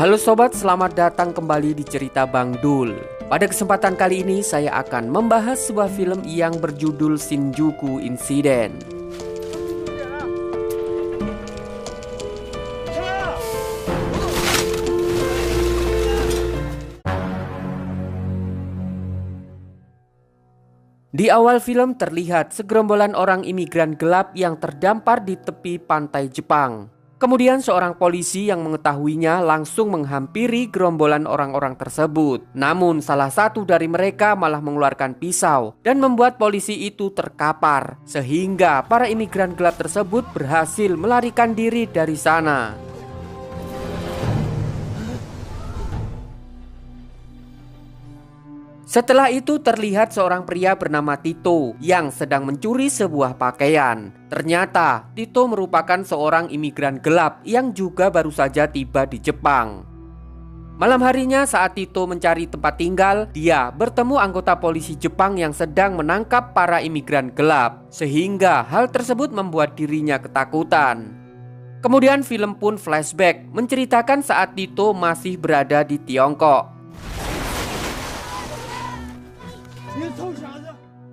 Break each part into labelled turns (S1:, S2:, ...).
S1: Halo sobat, selamat datang kembali di Cerita Bang Dul. Pada kesempatan kali ini saya akan membahas sebuah film yang berjudul Shinjuku Incident. Di awal film terlihat segerombolan orang imigran gelap yang terdampar di tepi pantai Jepang. Kemudian seorang polisi yang mengetahuinya langsung menghampiri gerombolan orang-orang tersebut. Namun salah satu dari mereka malah mengeluarkan pisau dan membuat polisi itu terkapar, sehingga para imigran gelap tersebut berhasil melarikan diri dari sana. Setelah itu terlihat seorang pria bernama Tito yang sedang mencuri sebuah pakaian. Ternyata Tito merupakan seorang imigran gelap yang juga baru saja tiba di Jepang. Malam harinya saat Tito mencari tempat tinggal, dia bertemu anggota polisi Jepang yang sedang menangkap para imigran gelap, sehingga hal tersebut membuat dirinya ketakutan. Kemudian film pun flashback menceritakan saat Tito masih berada di Tiongkok.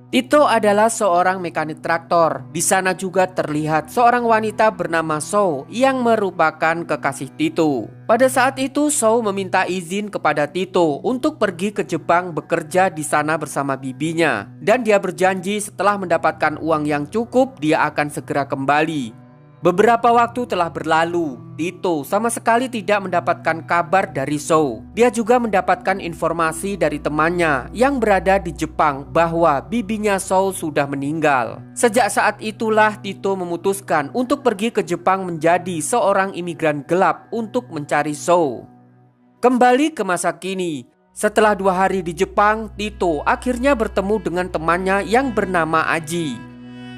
S1: Tito adalah seorang mekanik traktor. Di sana juga terlihat seorang wanita bernama Shou yang merupakan kekasih Tito. Pada saat itu Shou meminta izin kepada Tito untuk pergi ke Jepang bekerja di sana bersama bibinya. Dan dia berjanji setelah mendapatkan uang yang cukup dia akan segera kembali. Beberapa waktu telah berlalu, Tito sama sekali tidak mendapatkan kabar dari Shou. Dia juga mendapatkan informasi dari temannya yang berada di Jepang bahwa bibinya Shou sudah meninggal. Sejak saat itulah Tito memutuskan untuk pergi ke Jepang menjadi seorang imigran gelap untuk mencari Shou. Kembali ke masa kini, setelah 2 hari di Jepang, Tito akhirnya bertemu dengan temannya yang bernama Aji.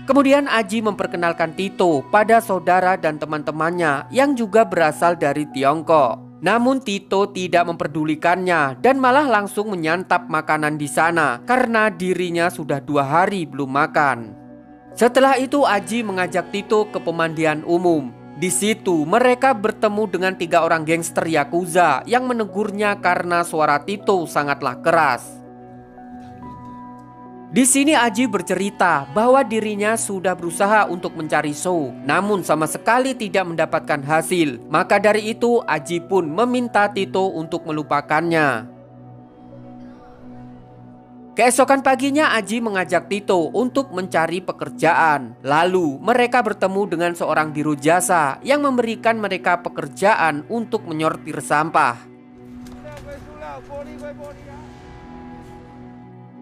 S1: Kemudian Aji memperkenalkan Tito pada saudara dan teman-temannya yang juga berasal dari Tiongkok. Namun Tito tidak memperdulikannya dan malah langsung menyantap makanan di sana karena dirinya sudah 2 hari belum makan. Setelah itu Aji mengajak Tito ke pemandian umum. Di situ mereka bertemu dengan 3 orang gangster Yakuza yang menegurnya karena suara Tito sangatlah keras. Di sini Aji bercerita bahwa dirinya sudah berusaha untuk mencari Shou, namun sama sekali tidak mendapatkan hasil. Maka dari itu Aji pun meminta Tito untuk melupakannya. Keesokan paginya Aji mengajak Tito untuk mencari pekerjaan. Lalu mereka bertemu dengan seorang biro jasa yang memberikan mereka pekerjaan untuk menyortir sampah.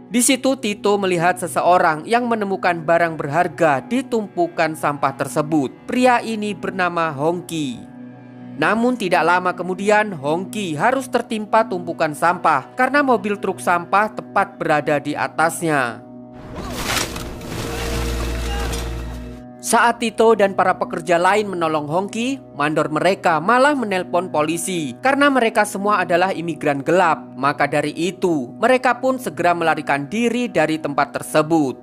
S1: Di situ Tito melihat seseorang yang menemukan barang berharga di tumpukan sampah tersebut. Pria ini bernama Hongki. Namun tidak lama kemudian Hongki harus tertimpa tumpukan sampah karena mobil truk sampah tepat berada di atasnya. Saat Tito dan para pekerja lain menolong Hongki, mandor mereka malah menelpon polisi karena mereka semua adalah imigran gelap. Maka dari itu, mereka pun segera melarikan diri dari tempat tersebut.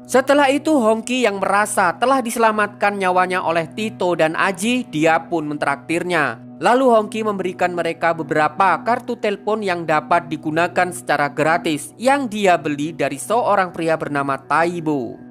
S1: Setelah itu Hongki yang merasa telah diselamatkan nyawanya oleh Tito dan Aji, dia pun mentraktirnya. Lalu Hongki memberikan mereka beberapa kartu telepon yang dapat digunakan secara gratis yang dia beli dari seorang pria bernama Taibo.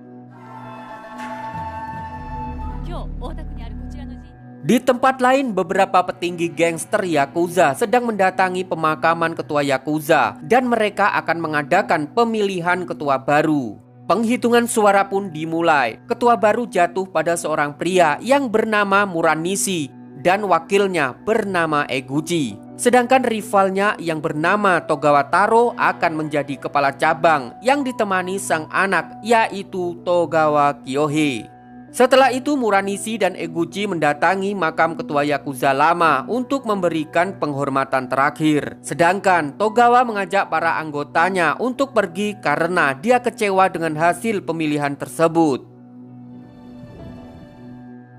S1: Di tempat lain, beberapa petinggi gangster Yakuza sedang mendatangi pemakaman ketua Yakuza dan mereka akan mengadakan pemilihan ketua baru. Penghitungan suara pun dimulai. Ketua baru jatuh pada seorang pria yang bernama Muranishi dan wakilnya bernama Eguchi. Sedangkan rivalnya yang bernama Togawa Taro akan menjadi kepala cabang yang ditemani sang anak yaitu Togawa Kyohei. Setelah itu Muranishi dan Eguchi mendatangi makam ketua Yakuza lama untuk memberikan penghormatan terakhir. Sedangkan Togawa mengajak para anggotanya untuk pergi karena dia kecewa dengan hasil pemilihan tersebut.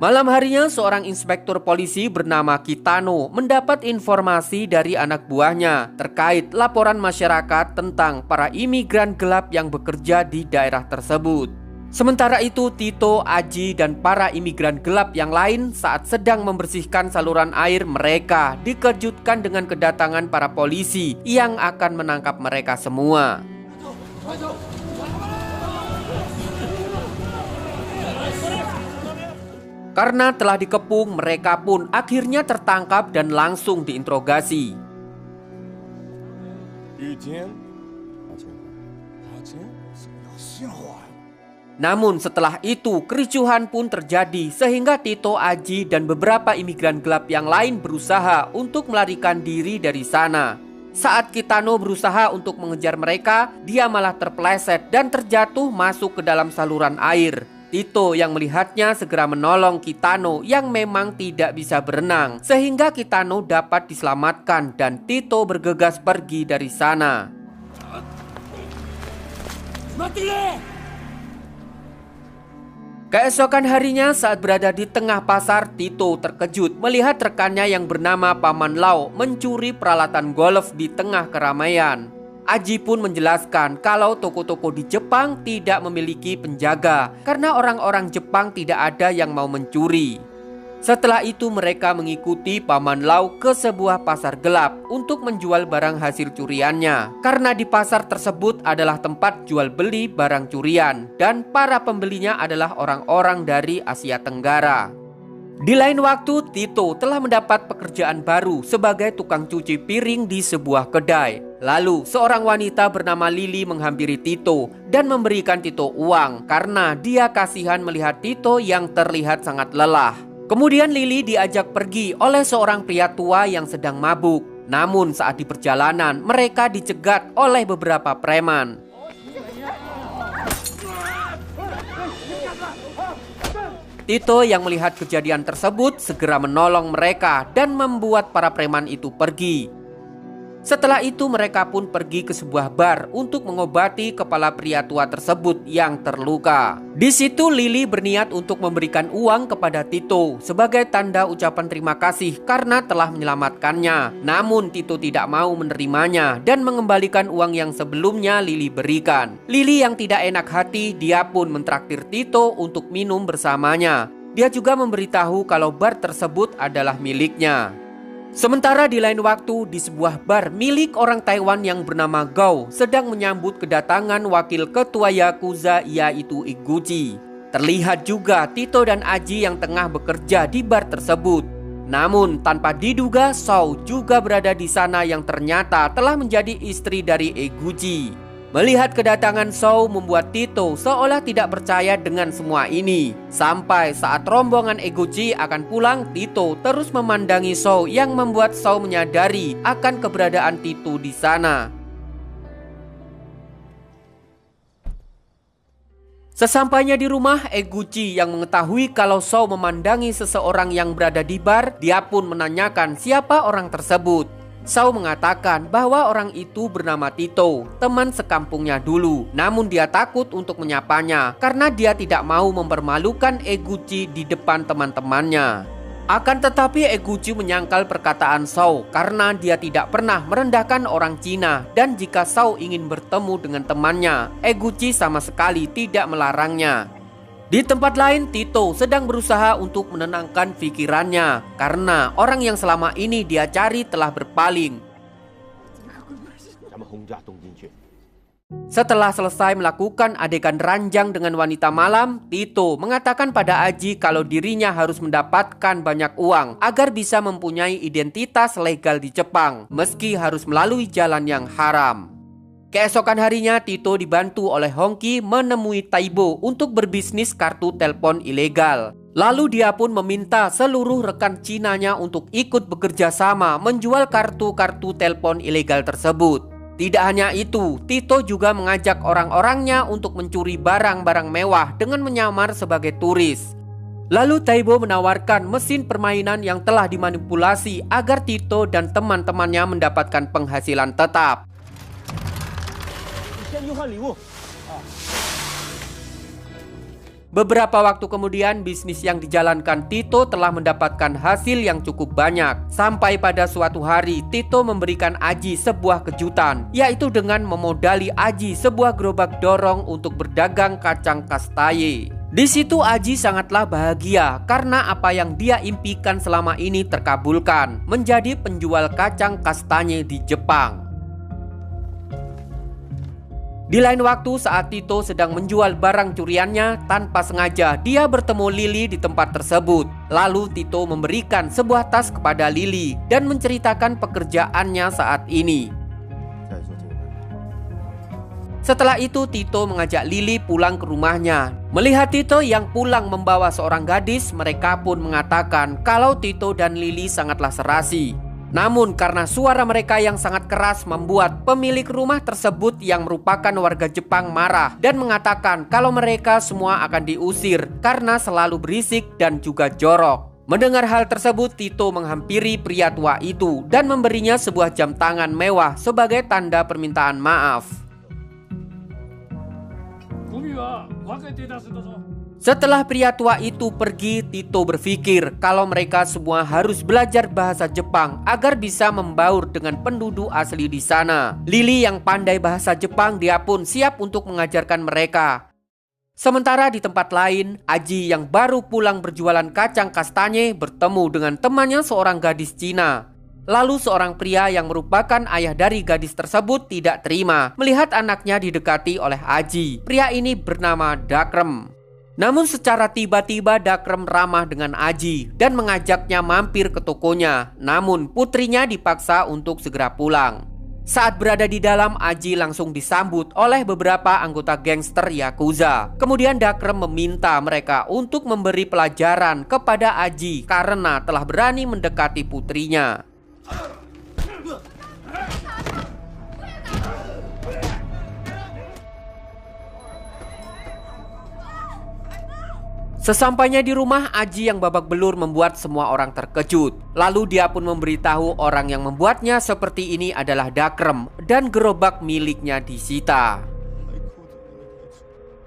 S1: Malam harinya seorang inspektur polisi bernama Kitano mendapat informasi dari anak buahnya terkait laporan masyarakat tentang para imigran gelap yang bekerja di daerah tersebut. Sementara itu, Tito, Aji, dan para imigran gelap yang lain saat sedang membersihkan saluran air mereka dikejutkan dengan kedatangan para polisi yang akan menangkap mereka semua. Karena telah dikepung, mereka pun akhirnya tertangkap dan langsung diinterogasi. Namun setelah itu kericuhan pun terjadi sehingga Tito, Aji, dan beberapa imigran gelap yang lain berusaha untuk melarikan diri dari sana. Saat Kitano berusaha untuk mengejar mereka, dia malah terpeleset dan terjatuh masuk ke dalam saluran air. Tito yang melihatnya segera menolong Kitano yang memang tidak bisa berenang, sehingga Kitano dapat diselamatkan dan Tito bergegas pergi dari sana. Keesokan harinya saat berada di tengah pasar, Tito terkejut melihat rekannya yang bernama Paman Lau mencuri peralatan golf di tengah keramaian. Aji pun menjelaskan kalau toko-toko di Jepang tidak memiliki penjaga karena orang-orang Jepang tidak ada yang mau mencuri. Setelah itu mereka mengikuti Paman Lau ke sebuah pasar gelap untuk menjual barang hasil curiannya. Karena di pasar tersebut adalah tempat jual beli barang curian dan para pembelinya adalah orang-orang dari Asia Tenggara. Di lain waktu, Tito telah mendapat pekerjaan baru sebagai tukang cuci piring di sebuah kedai. Lalu seorang wanita bernama Lily menghampiri Tito dan memberikan Tito uang karena dia kasihan melihat Tito yang terlihat sangat lelah. Kemudian Lily diajak pergi oleh seorang pria tua yang sedang mabuk. Namun saat di perjalanan mereka dicegat oleh beberapa preman. Tito yang melihat kejadian tersebut segera menolong mereka dan membuat para preman itu pergi. Setelah itu mereka pun pergi ke sebuah bar untuk mengobati kepala pria tua tersebut yang terluka. Di situ Lily berniat untuk memberikan uang kepada Tito sebagai tanda ucapan terima kasih karena telah menyelamatkannya. Namun Tito tidak mau menerimanya dan mengembalikan uang yang sebelumnya Lily berikan. Lily yang tidak enak hati, dia pun mentraktir Tito untuk minum bersamanya. Dia juga memberitahu kalau bar tersebut adalah miliknya. Sementara di lain waktu, di sebuah bar milik orang Taiwan yang bernama Gao sedang menyambut kedatangan wakil ketua Yakuza yaitu Iguchi. Terlihat juga Tito dan Aji yang tengah bekerja di bar tersebut. Namun tanpa diduga, Shou juga berada di sana yang ternyata telah menjadi istri dari Iguchi. Melihat kedatangan Shou membuat Tito seolah tidak percaya dengan semua ini. Sampai saat rombongan Iguchi akan pulang, Tito terus memandangi Shou yang membuat Shou menyadari akan keberadaan Tito di sana. Sesampainya di rumah, Iguchi yang mengetahui kalau Shou memandangi seseorang yang berada di bar, dia pun menanyakan siapa orang tersebut. Shou mengatakan bahwa orang itu bernama Tito, teman sekampungnya dulu. Namun dia takut untuk menyapanya karena dia tidak mau mempermalukan Iguchi di depan teman-temannya. Akan tetapi Iguchi menyangkal perkataan Shou karena dia tidak pernah merendahkan orang Cina. Dan jika Shou ingin bertemu dengan temannya, Iguchi sama sekali tidak melarangnya. Di tempat lain, Tito sedang berusaha untuk menenangkan pikirannya karena orang yang selama ini dia cari telah berpaling. Setelah selesai melakukan adegan ranjang dengan wanita malam, Tito mengatakan pada Aji kalau dirinya harus mendapatkan banyak uang agar bisa mempunyai identitas legal di Jepang, meski harus melalui jalan yang haram. Keesokan harinya, Tito dibantu oleh Hongki menemui Taibo untuk berbisnis kartu telepon ilegal. Lalu dia pun meminta seluruh rekan Cinanya untuk ikut bekerja sama menjual kartu-kartu telepon ilegal tersebut. Tidak hanya itu, Tito juga mengajak orang-orangnya untuk mencuri barang-barang mewah dengan menyamar sebagai turis. Lalu Taibo menawarkan mesin permainan yang telah dimanipulasi agar Tito dan teman-temannya mendapatkan penghasilan tetap. Beberapa waktu kemudian, bisnis yang dijalankan Tito telah mendapatkan hasil yang cukup banyak. Sampai pada suatu hari, Tito memberikan Aji sebuah kejutan, yaitu dengan memodali Aji sebuah gerobak dorong untuk berdagang kacang kastaye. Di situ Aji sangatlah bahagia karena apa yang dia impikan selama ini terkabulkan, menjadi penjual kacang kastanye di Jepang. Di lain waktu saat Tito sedang menjual barang curiannya, tanpa sengaja dia bertemu Lily di tempat tersebut. Lalu Tito memberikan sebuah tas kepada Lily dan menceritakan pekerjaannya saat ini. Setelah itu Tito mengajak Lily pulang ke rumahnya. Melihat Tito yang pulang membawa seorang gadis, mereka pun mengatakan kalau Tito dan Lily sangatlah serasi. Namun karena suara mereka yang sangat keras membuat pemilik rumah tersebut yang merupakan warga Jepang marah dan mengatakan kalau mereka semua akan diusir karena selalu berisik dan juga jorok. Mendengar hal tersebut, Tito menghampiri pria tua itu dan memberinya sebuah jam tangan mewah sebagai tanda permintaan maaf. Setelah pria tua itu pergi, Tito berpikir kalau mereka semua harus belajar bahasa Jepang agar bisa membaur dengan penduduk asli di sana. Lily yang pandai bahasa Jepang, dia pun siap untuk mengajarkan mereka. Sementara di tempat lain, Aji yang baru pulang berjualan kacang kastanye bertemu dengan temannya seorang gadis Cina. Lalu seorang pria yang merupakan ayah dari gadis tersebut tidak terima melihat anaknya didekati oleh Aji. Pria ini bernama Dakrem. Namun secara tiba-tiba Dakrem ramah dengan Aji dan mengajaknya mampir ke tokonya. Namun putrinya dipaksa untuk segera pulang. Saat berada di dalam, Aji langsung disambut oleh beberapa anggota gangster Yakuza. Kemudian Dakrem meminta mereka untuk memberi pelajaran kepada Aji karena telah berani mendekati putrinya. Sesampainya di rumah, Aji yang babak belur membuat semua orang terkejut. Lalu dia pun memberitahu orang yang membuatnya seperti ini adalah Dakrem dan gerobak miliknya disita.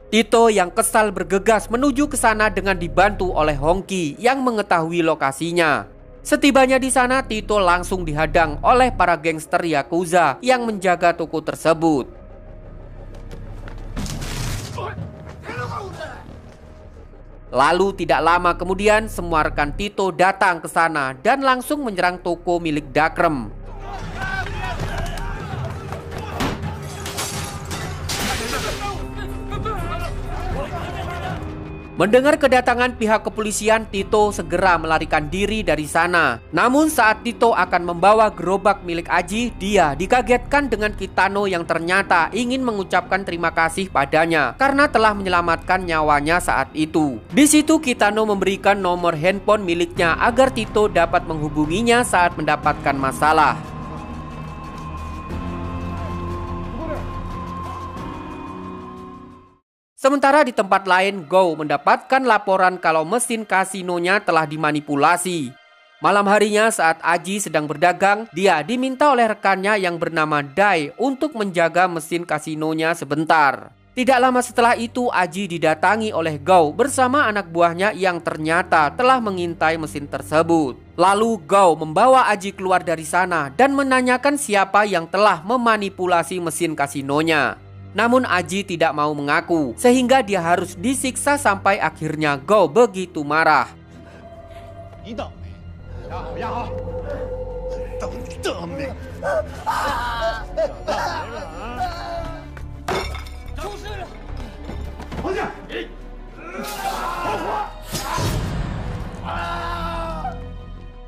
S1: Tito yang kesal bergegas menuju ke sana dengan dibantu oleh Hongki yang mengetahui lokasinya. Setibanya di sana, Tito langsung dihadang oleh para gangster Yakuza yang menjaga toko tersebut. Lalu tidak lama kemudian semua rekan Tito datang ke sana dan langsung menyerang toko milik Dakrem. Mendengar kedatangan pihak kepolisian, Tito segera melarikan diri dari sana. Namun saat Tito akan membawa gerobak milik Aji, dia dikagetkan dengan Kitano yang ternyata ingin mengucapkan terima kasih padanya karena telah menyelamatkan nyawanya saat itu. Di situ Kitano memberikan nomor handphone miliknya agar Tito dapat menghubunginya saat mendapatkan masalah. Sementara di tempat lain, Go mendapatkan laporan kalau mesin kasinonya telah dimanipulasi. Malam harinya saat Aji sedang berdagang, dia diminta oleh rekannya yang bernama Dai untuk menjaga mesin kasinonya sebentar. Tidak lama setelah itu, Aji didatangi oleh Go bersama anak buahnya yang ternyata telah mengintai mesin tersebut. Lalu Go membawa Aji keluar dari sana dan menanyakan siapa yang telah memanipulasi mesin kasinonya. Namun Aji tidak mau mengaku, sehingga dia harus disiksa sampai akhirnya Go begitu marah.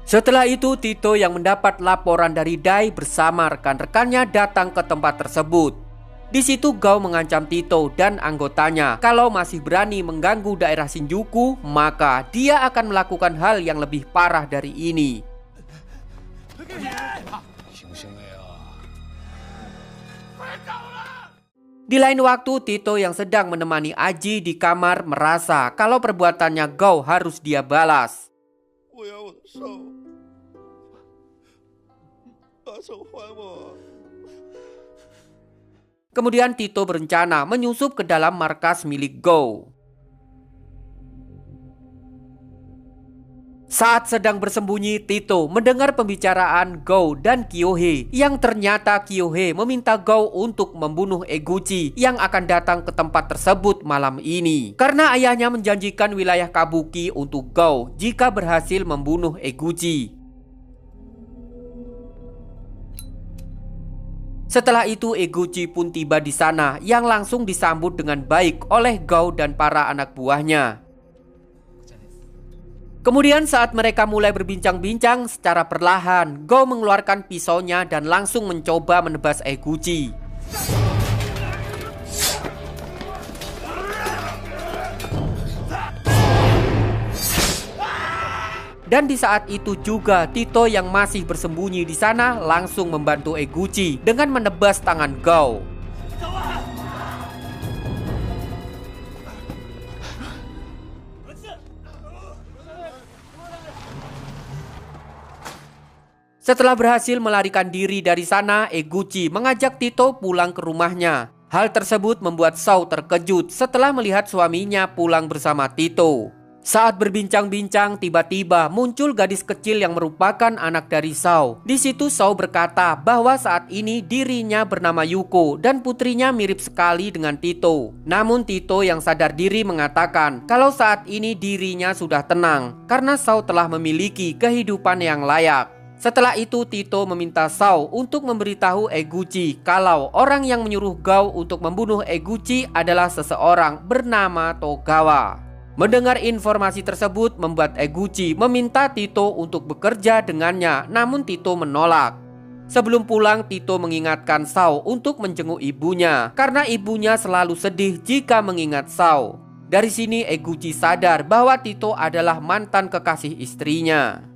S1: Setelah itu Tito yang mendapat laporan dari Dai bersama rekan-rekannya datang ke tempat tersebut. Di situ Go mengancam Tito dan anggotanya kalau masih berani mengganggu daerah Shinjuku, maka dia akan melakukan hal yang lebih parah dari ini. Di lain waktu, Tito yang sedang menemani Aji di kamar merasa kalau perbuatannya Go harus dia balas. Kemudian Tito berencana menyusup ke dalam markas milik Go. Saat sedang bersembunyi, Tito mendengar pembicaraan Gou dan Kyohei yang ternyata Kyohei meminta Gou untuk membunuh Eguchi yang akan datang ke tempat tersebut malam ini. Karena ayahnya menjanjikan wilayah Kabuki untuk Gou jika berhasil membunuh Eguchi. Setelah itu Eguchi pun tiba di sana yang langsung disambut dengan baik oleh Gou dan para anak buahnya. Kemudian saat mereka mulai berbincang-bincang secara perlahan, Gou mengeluarkan pisaunya dan langsung mencoba menebas Eguchi. Dan di saat itu juga Tito yang masih bersembunyi di sana langsung membantu Eguchi dengan menebas tangan Gou. Setelah berhasil melarikan diri dari sana, Eguchi mengajak Tito pulang ke rumahnya. Hal tersebut membuat Shou terkejut setelah melihat suaminya pulang bersama Tito. Saat berbincang-bincang, tiba-tiba muncul gadis kecil yang merupakan anak dari Shou. Di situ Shou berkata bahwa saat ini dirinya bernama Yuko dan putrinya mirip sekali dengan Tito. Namun Tito yang sadar diri mengatakan kalau saat ini dirinya sudah tenang karena Shou telah memiliki kehidupan yang layak. Setelah itu Tito meminta Shou untuk memberitahu Eguchi kalau orang yang menyuruh Gou untuk membunuh Eguchi adalah seseorang bernama Togawa. Mendengar informasi tersebut membuat Eguchi meminta Tito untuk bekerja dengannya, namun Tito menolak. Sebelum pulang, Tito mengingatkan Shou untuk menjenguk ibunya karena ibunya selalu sedih jika mengingat Shou. Dari sini Eguchi sadar bahwa Tito adalah mantan kekasih istrinya.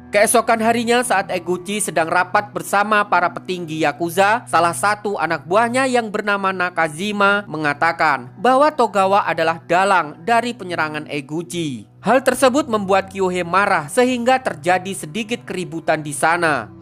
S1: Keesokan harinya saat Eguchi sedang rapat bersama para petinggi Yakuza, salah satu anak buahnya yang bernama Nakajima mengatakan bahwa Togawa adalah dalang dari penyerangan Eguchi. Hal tersebut membuat Kyohei marah sehingga terjadi sedikit keributan di sana.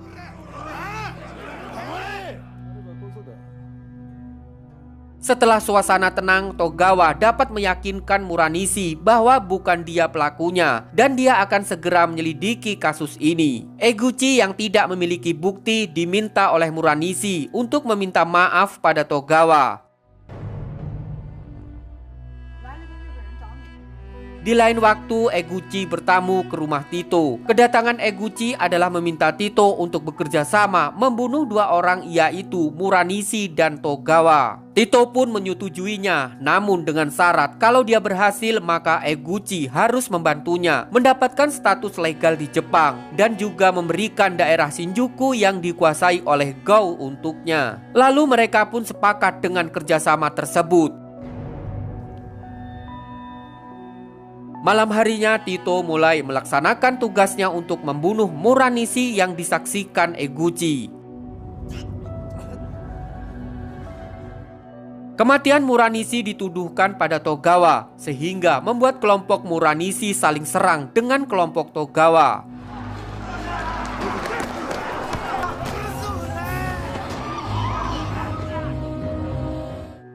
S1: Setelah suasana tenang, Togawa dapat meyakinkan Muranishi bahwa bukan dia pelakunya dan dia akan segera menyelidiki kasus ini. Eguchi yang tidak memiliki bukti diminta oleh Muranishi untuk meminta maaf pada Togawa. Di lain waktu, Eguchi bertamu ke rumah Tito. Kedatangan Eguchi adalah meminta Tito untuk bekerja sama membunuh dua orang, yaitu Muranishi dan Togawa. Tito pun menyetujuinya, namun dengan syarat kalau dia berhasil maka Eguchi harus membantunya mendapatkan status legal di Jepang dan juga memberikan daerah Shinjuku yang dikuasai oleh Gou untuknya. Lalu mereka pun sepakat dengan kerjasama tersebut. Malam harinya Tito mulai melaksanakan tugasnya untuk membunuh Muranishi yang disaksikan Eguchi. Kematian Muranishi dituduhkan pada Togawa, sehingga membuat kelompok Muranishi saling serang dengan kelompok Togawa.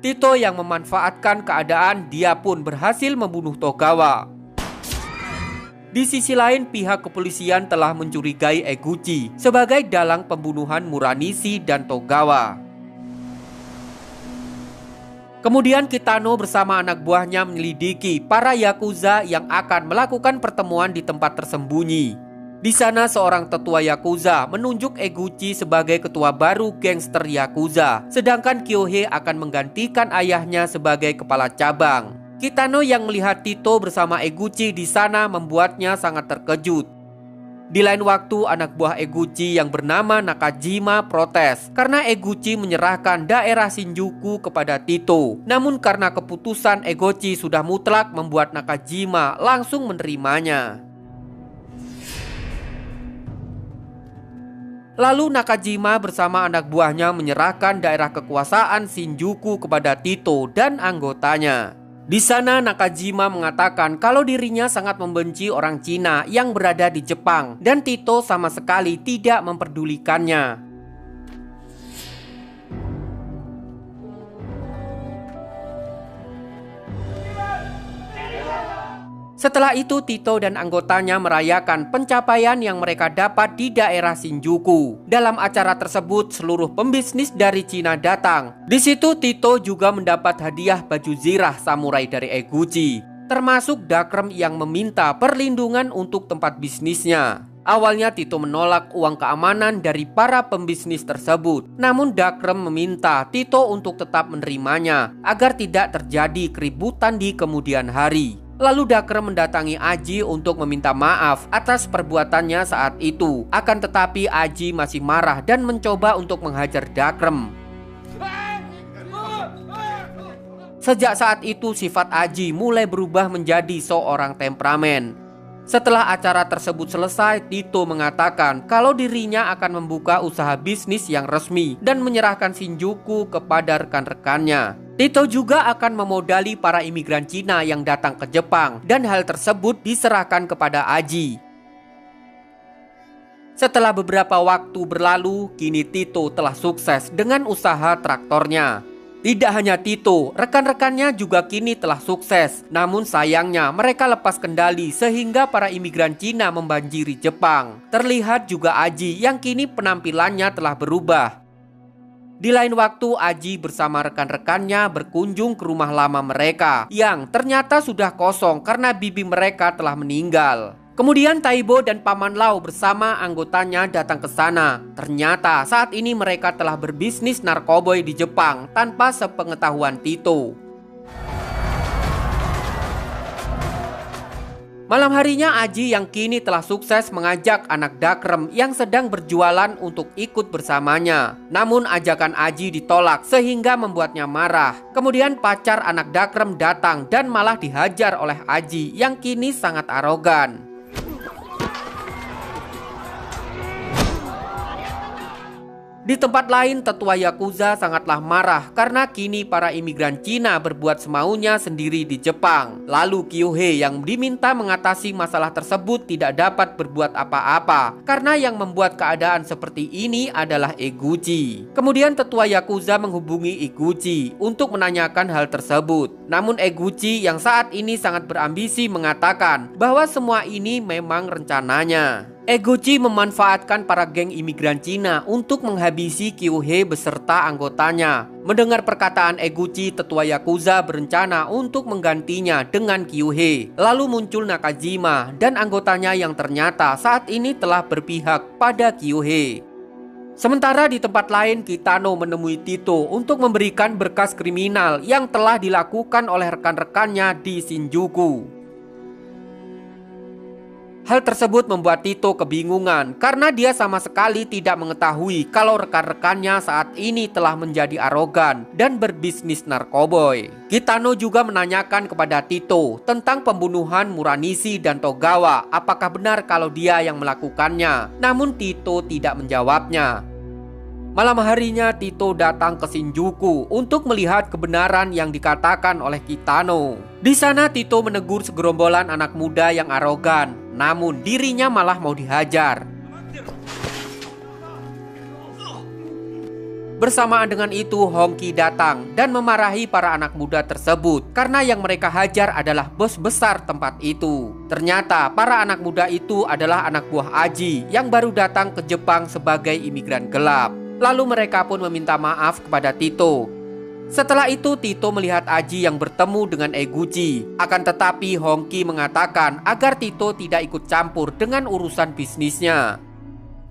S1: Tito yang memanfaatkan keadaan, dia pun berhasil membunuh Togawa. Di sisi lain, pihak kepolisian telah mencurigai Eguchi sebagai dalang pembunuhan Muranishi dan Togawa. Kemudian Kitano bersama anak buahnya menyelidiki para Yakuza yang akan melakukan pertemuan di tempat tersembunyi. Di sana seorang tetua Yakuza menunjuk Eguchi sebagai ketua baru gangster Yakuza, sedangkan Kyohei akan menggantikan ayahnya sebagai kepala cabang. Kitano yang melihat Tito bersama Eguchi di sana membuatnya sangat terkejut. Di lain waktu, anak buah Eguchi yang bernama Nakajima protes karena Eguchi menyerahkan daerah Shinjuku kepada Tito. Namun karena keputusan Eguchi sudah mutlak membuat Nakajima langsung menerimanya. Lalu Nakajima bersama anak buahnya menyerahkan daerah kekuasaan Shinjuku kepada Tito dan anggotanya. Di sana Nakajima mengatakan kalau dirinya sangat membenci orang Cina yang berada di Jepang dan Tito sama sekali tidak memperdulikannya. Setelah itu Tito dan anggotanya merayakan pencapaian yang mereka dapat di daerah Shinjuku. Dalam acara tersebut seluruh pembisnis dari Cina datang. Di situ Tito juga mendapat hadiah baju zirah samurai dari Eguchi, termasuk Dakrem yang meminta perlindungan untuk tempat bisnisnya. Awalnya Tito menolak uang keamanan dari para pembisnis tersebut. Namun Dakrem meminta Tito untuk tetap menerimanya agar tidak terjadi keributan di kemudian hari. Lalu Dakrem mendatangi Aji untuk meminta maaf atas perbuatannya saat itu. Akan tetapi Aji masih marah dan mencoba untuk menghajar Dakrem. Sejak saat itu sifat Aji mulai berubah menjadi seorang temperamen. Setelah acara tersebut selesai, Tito mengatakan kalau dirinya akan membuka usaha bisnis yang resmi dan menyerahkan Shinjuku kepada rekan-rekannya. Tito juga akan memodali para imigran Cina yang datang ke Jepang dan hal tersebut diserahkan kepada Aji. Setelah beberapa waktu berlalu, kini Tito telah sukses dengan usaha traktornya. Tidak hanya Tito, rekan-rekannya juga kini telah sukses. Namun sayangnya mereka lepas kendali sehingga para imigran Cina membanjiri Jepang. Terlihat juga Aji yang kini penampilannya telah berubah. Di lain waktu Aji bersama rekan-rekannya berkunjung ke rumah lama mereka yang ternyata sudah kosong karena bibi mereka telah meninggal. Kemudian Taibo dan Paman Lau bersama anggotanya datang ke sana. Ternyata saat ini mereka telah berbisnis narkoboy di Jepang tanpa sepengetahuan Tito. Malam harinya Aji yang kini telah sukses mengajak anak Dakrem yang sedang berjualan untuk ikut bersamanya. Namun ajakan Aji ditolak sehingga membuatnya marah. Kemudian pacar anak Dakrem datang dan malah dihajar oleh Aji yang kini sangat arogan. Di tempat lain, tetua Yakuza sangatlah marah karena kini para imigran Cina berbuat semaunya sendiri di Jepang. Lalu Kyohei yang diminta mengatasi masalah tersebut tidak dapat berbuat apa-apa karena yang membuat keadaan seperti ini adalah Eguchi. Kemudian tetua Yakuza menghubungi Eguchi untuk menanyakan hal tersebut. Namun Eguchi yang saat ini sangat berambisi mengatakan bahwa semua ini memang rencananya. Eguchi memanfaatkan para geng imigran Cina untuk menghabisi Kyohei beserta anggotanya. Mendengar perkataan Eguchi, tetua Yakuza berencana untuk menggantinya dengan Kyohei. Lalu muncul Nakajima dan anggotanya yang ternyata saat ini telah berpihak pada Kyohei. Sementara di tempat lain, Kitano menemui Tito untuk memberikan berkas kriminal yang telah dilakukan oleh rekan-rekannya di Shinjuku. Hal tersebut membuat Tito kebingungan karena dia sama sekali tidak mengetahui kalau rekan-rekannya saat ini telah menjadi arogan dan berbisnis narkoboy. Kitano juga menanyakan kepada Tito tentang pembunuhan Muranishi dan Togawa, apakah benar kalau dia yang melakukannya. Namun Tito tidak menjawabnya. Malam harinya Tito datang ke Shinjuku untuk melihat kebenaran yang dikatakan oleh Kitano. Di sana Tito menegur segerombolan anak muda yang arogan, namun dirinya malah mau dihajar. Bersamaan dengan itu Hongki datang dan memarahi para anak muda tersebut karena yang mereka hajar adalah bos besar tempat itu. Ternyata para anak muda itu adalah anak buah Aji yang baru datang ke Jepang sebagai imigran gelap. Lalu mereka pun meminta maaf kepada Tito. Setelah itu Tito melihat Aji yang bertemu dengan Eguchi. Akan tetapi Hongki mengatakan agar Tito tidak ikut campur dengan urusan bisnisnya.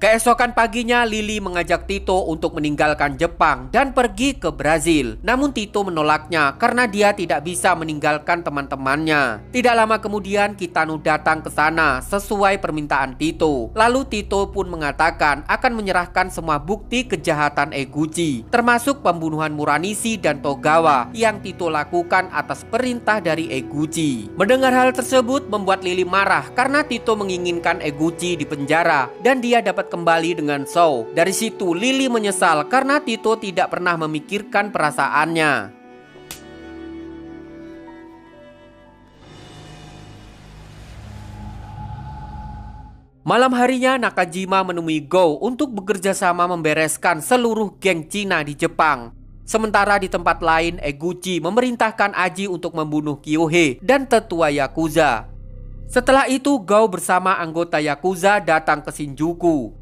S1: Keesokan paginya Lily mengajak Tito untuk meninggalkan Jepang dan pergi ke Brazil. Namun Tito menolaknya karena dia tidak bisa meninggalkan teman-temannya. Tidak lama kemudian Kitano datang ke sana sesuai permintaan Tito. Lalu Tito pun mengatakan akan menyerahkan semua bukti kejahatan Eguchi, termasuk pembunuhan Muranishi dan Togawa yang Tito lakukan atas perintah dari Eguchi. Mendengar hal tersebut membuat Lily marah karena Tito menginginkan Eguchi dipenjara dan dia dapat kembali dengan Shou. Dari situ Lily menyesal karena Tito tidak pernah memikirkan perasaannya. Malam harinya Nakajima menemui Go untuk bekerja sama membereskan seluruh geng Cina di Jepang. Sementara di tempat lain Eguchi memerintahkan Aji untuk membunuh Kyohei dan tetua Yakuza. Setelah itu Gao bersama anggota Yakuza datang ke Shinjuku.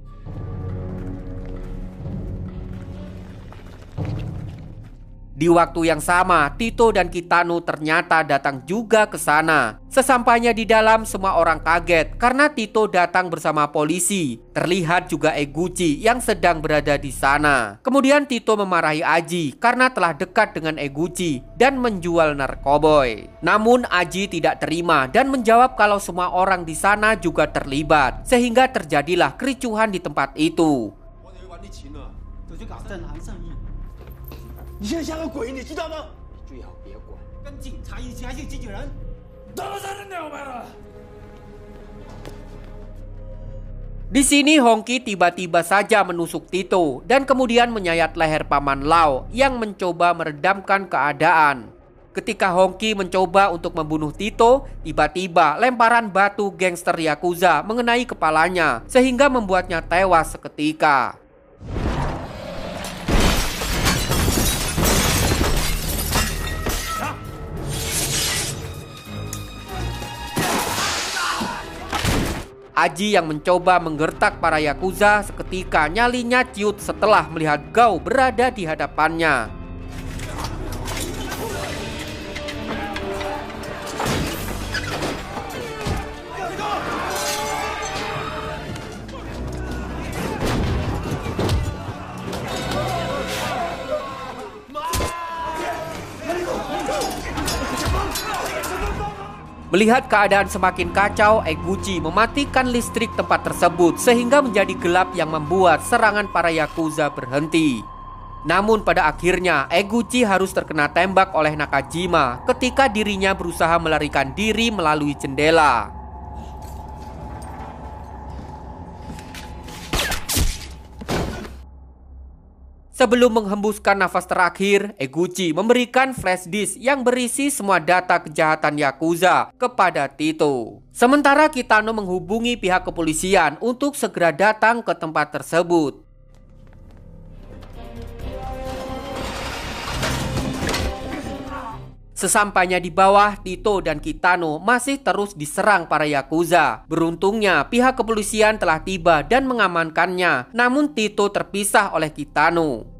S1: Di waktu yang sama, Tito dan Kitano ternyata datang juga ke sana. Sesampainya di dalam, semua orang kaget karena Tito datang bersama polisi. Terlihat juga Eguchi yang sedang berada di sana. Kemudian Tito memarahi Aji karena telah dekat dengan Eguchi dan menjual narkoboy. Namun Aji tidak terima dan menjawab kalau semua orang di sana juga terlibat, sehingga terjadilah kericuhan di tempat itu.
S2: 你现在像个鬼，你知道吗？你最好别管，跟警察一起还是机器人？他们才是鸟白了。
S1: Di sini Hongki tiba-tiba saja menusuk Tito dan kemudian menyayat leher Paman Lau yang mencoba meredamkan keadaan. Ketika Hongki mencoba untuk membunuh Tito, tiba-tiba lemparan batu gangster Yakuza mengenai kepalanya sehingga membuatnya tewas seketika. Aji yang mencoba menggertak para Yakuza seketika nyalinya ciut setelah melihat Gao berada di hadapannya. Melihat keadaan semakin kacau, Eguchi mematikan listrik tempat tersebut sehingga menjadi gelap yang membuat serangan para Yakuza berhenti. Namun pada akhirnya Eguchi harus terkena tembak oleh Nakajima ketika dirinya berusaha melarikan diri melalui jendela. Sebelum menghembuskan nafas terakhir, Eguchi memberikan flash disk yang berisi semua data kejahatan Yakuza kepada Tito. Sementara Kitano menghubungi pihak kepolisian untuk segera datang ke tempat tersebut. Sesampainya di bawah, Tito dan Kitano masih terus diserang para Yakuza. Beruntungnya pihak kepolisian telah tiba dan mengamankannya, namun Tito terpisah oleh Kitano.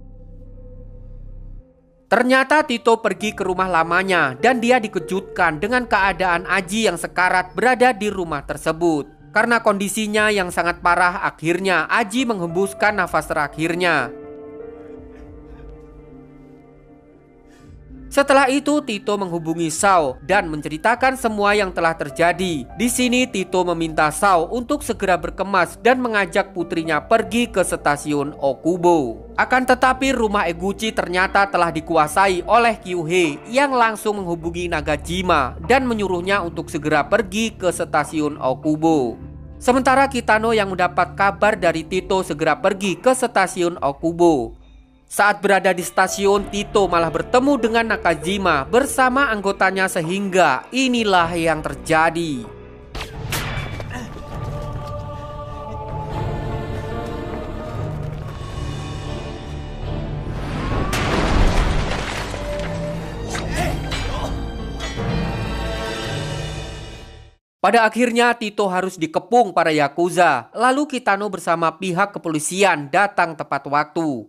S1: Ternyata Tito pergi ke rumah lamanya dan dia dikejutkan dengan keadaan Aji yang sekarat berada di rumah tersebut. Karena kondisinya yang sangat parah, akhirnya Aji menghembuskan nafas terakhirnya. Setelah itu Tito menghubungi Sao dan menceritakan semua yang telah terjadi. Di sini Tito meminta Sao untuk segera berkemas dan mengajak putrinya pergi ke stasiun Okubo. Akan tetapi rumah Eguchi ternyata telah dikuasai oleh Kyuhei yang langsung menghubungi Nagajima dan menyuruhnya untuk segera pergi ke stasiun Okubo. Sementara Kitano yang mendapat kabar dari Tito segera pergi ke stasiun Okubo. Saat berada di stasiun, Tito malah bertemu dengan Nakajima bersama anggotanya sehingga inilah yang terjadi. Pada akhirnya Tito harus dikepung para Yakuza. Lalu Kitano bersama pihak kepolisian datang tepat waktu.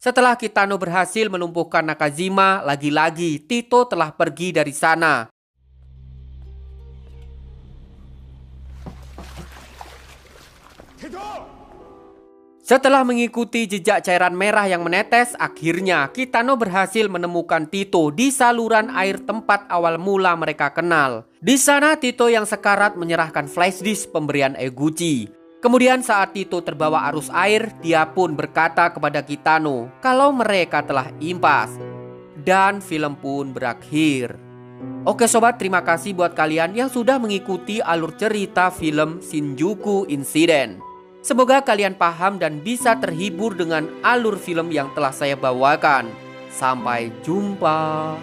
S1: Setelah Kitano berhasil melumpuhkan Nakajima, lagi-lagi Tito telah pergi dari sana. Setelah mengikuti jejak cairan merah yang menetes, akhirnya Kitano berhasil menemukan Tito di saluran air tempat awal mula mereka kenal. Di sana Tito yang sekarat menyerahkan flash disk pemberian Eguchi. Kemudian saat Tito terbawa arus air, dia pun berkata kepada Kitano kalau mereka telah impas. Dan film pun berakhir. Oke sobat, terima kasih buat kalian yang sudah mengikuti alur cerita film Shinjuku Incident. Semoga kalian paham dan bisa terhibur dengan alur film yang telah saya bawakan. Sampai jumpa.